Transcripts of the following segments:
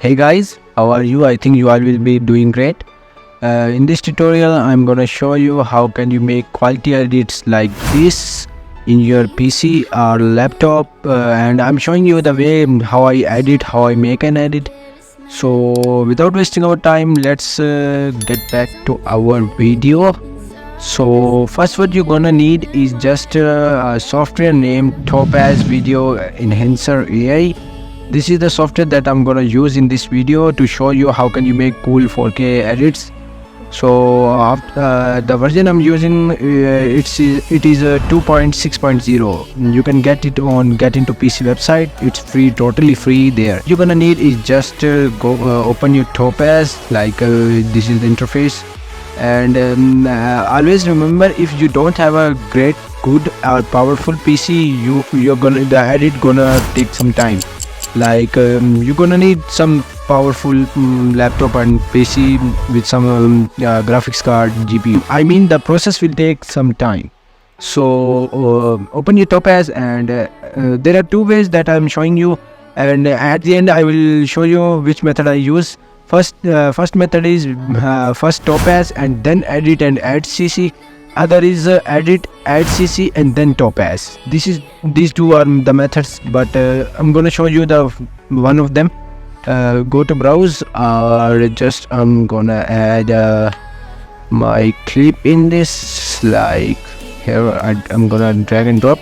Hey guys, how are you? I think you all will be doing great. In this tutorial, I'm gonna show you how can you make quality edits like this in your PC or laptop, and I'm showing you the way how I edit, how I make an edit. So without wasting our time, let's get back to our video. So first what you're gonna need is just a software named TOPAZ Video Enhancer AI. This is the software that I'm gonna use in this video to show you how can you make cool 4K edits. So the version I'm using it is a 2.6.0. You can get it on Get Into PC website. It's free, totally free there. You're gonna need is just go open your Topaz, like this is the interface. And always remember, if you don't have a great, good or powerful PC, the edit gonna take some time. Like you're gonna need some powerful laptop and PC with some graphics card, GPU. I mean, the process will take some time. So open your Topaz, and there are two ways that I'm showing you, and at the end I will show you which method I use. First method is first Topaz and then edit and add CC. Other is edit, add CC and then Topaz. These two are the methods, but I'm gonna show you the one of them. Go to browse, or just I'm gonna add my clip in this. Like here, I'm gonna drag and drop.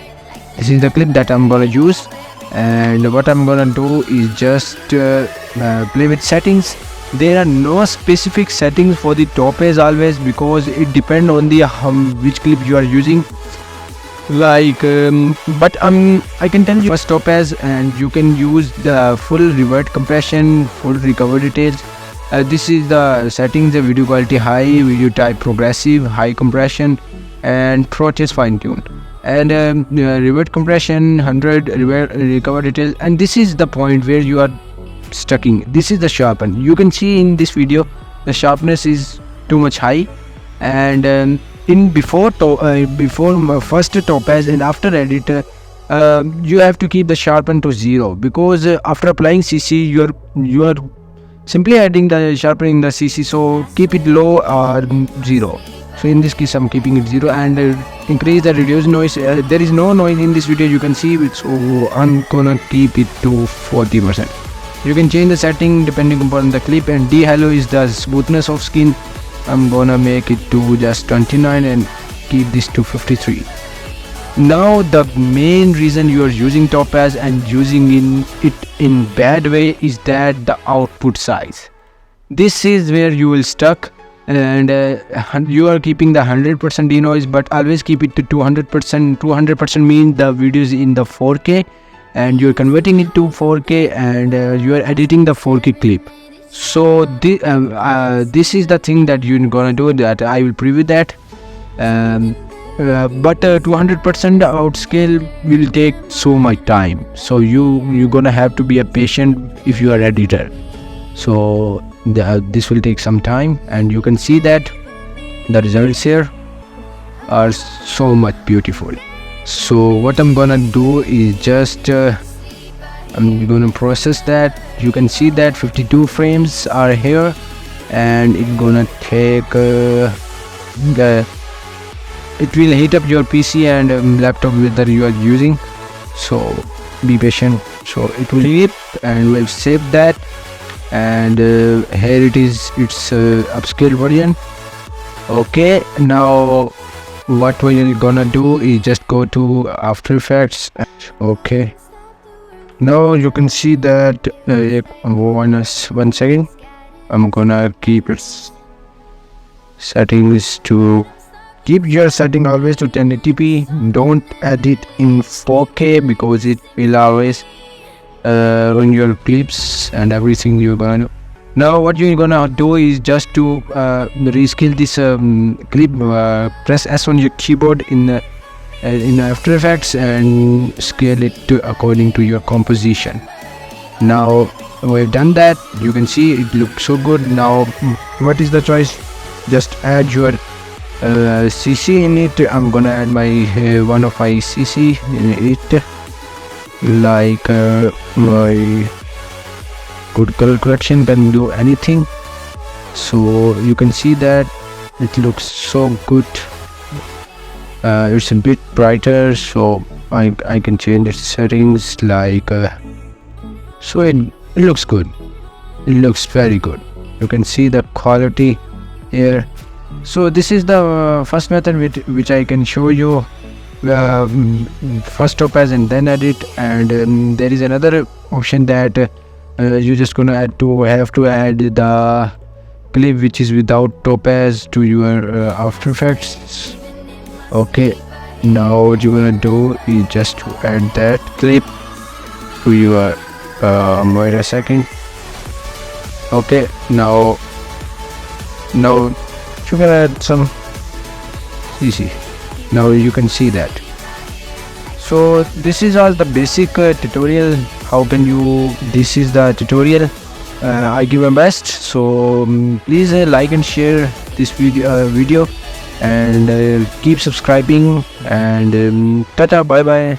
This is the clip that I'm gonna use, and what I'm gonna do is just play with settings. There are no specific settings for the Topaz always, because it depends on the which clip you are using. Like but I can tell you first Topaz, and you can use the full revert compression, full recover details. This is the settings: the video quality high, video type progressive, high compression, and process fine tuned. And revert compression 100, recover details. And this is the point where you are stucking. This is the sharpen. You can see in this video the sharpness is too much high, and in before first Topaz and after editor, you have to keep the sharpen to 0, because after applying CC you are simply adding the sharpening the CC, so keep it low or 0. So in this case I'm keeping it 0, and increase the reduce noise. There is no noise in this video, you can see it, so I'm gonna keep it to 40%. You can change the setting depending upon the clip, and de-halo is the smoothness of skin. I'm gonna make it to just 29 and keep this to 53. Now the main reason you are using Topaz and using it in bad way is that the output size. This is where you will stuck, and you are keeping the 100% denoise, but always keep it to 200%. 200% means the video is in the 4K, and you're converting it to 4K, and you are editing the 4K clip. So this is the thing that you're gonna do, that I will preview that. But 200% outscale will take so much time, so you're gonna have to be a patient if you are editor. So this will take some time, and you can see that the results here are so much beautiful. So what I'm gonna do is just I'm gonna process that. You can see that 52 frames are here, and it's gonna take it will heat up your PC and laptop that you are using, so be patient. So it will heat, and we'll save that, and here it is. It's upscale version. Okay, now what we're gonna do is just go to After Effects. Okay, now you can see that one second, I'm gonna keep its settings to keep your setting always to 1080p. Don't edit in 4K, because it will always ruin your clips and everything you're gonna do. Now what you're gonna do is just to rescale this clip. Press S on your keyboard in After Effects and scale it to according to your composition. Now we've done that. You can see it looks so good. Now what is the choice? Just add your CC in it. I'm gonna add my one of my CC in it, like my good color correction, can do anything. So you can see that it looks so good. It's a bit brighter, so I can change its settings, like so it looks good. It looks very good. You can see the quality here. So this is the first method which I can show you. First topaz and then edit, and there is another option that you're just gonna have to add the clip which is without topaz to your After Effects. Okay, now what you're gonna do is just to add that clip to your wait a second. Okay, now you're gonna add some CC. Now you can see that. So this is all the basic tutorial. How can you, this is the tutorial. I give my best, so please like and share this video and keep subscribing, and tata, bye bye.